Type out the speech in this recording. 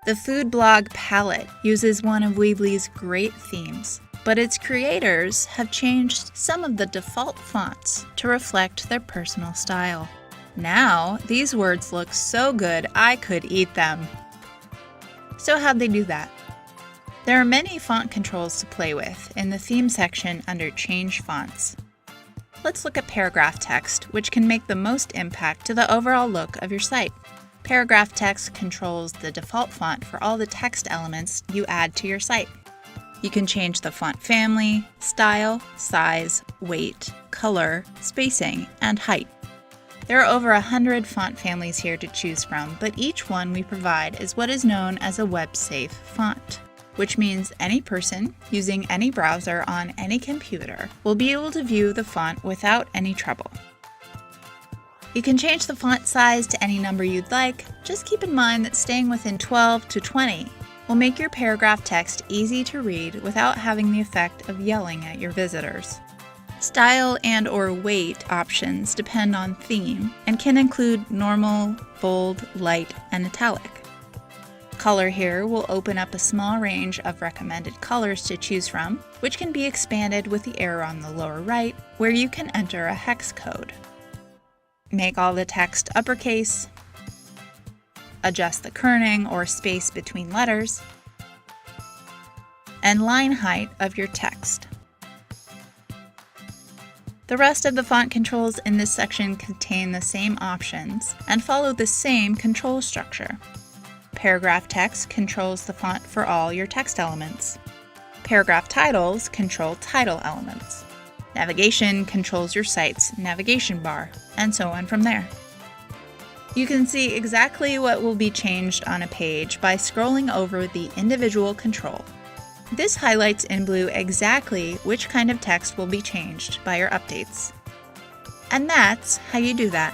The food blog Palette uses one of Weebly's great themes, but its creators have changed some of the default fonts to reflect their personal style. Now, these words look so good I could eat them. So how'd they do that? There are many font controls to play with in the theme section under Change Fonts. Let's look at paragraph text, which can make the most impact to the overall look of your site. Paragraph text controls the default font for all the text elements you add to your site. You can change the font family, style, size, weight, color, spacing, and height. There are over 100 font families here to choose from, but each one we provide is what is known as a web-safe font, which means any person using any browser on any computer will be able to view the font without any trouble. You can change the font size to any number you'd like. Just keep in mind that staying within 12 to 20 will make your paragraph text easy to read without having the effect of yelling at your visitors. Style and/or weight options depend on theme and can include normal, bold, light, and italic. Color here will open up a small range of recommended colors to choose from, which can be expanded with the arrow on the lower right, where you can enter a hex code. Make all the text uppercase, adjust the kerning or space between letters, and line height of your text. The rest of the font controls in this section contain the same options and follow the same control structure. Paragraph text controls the font for all your text elements. Paragraph titles control title elements. Navigation controls your site's navigation bar, and so on from there. You can see exactly what will be changed on a page by scrolling over the individual control. This highlights in blue exactly which kind of text will be changed by your updates. And that's how you do that.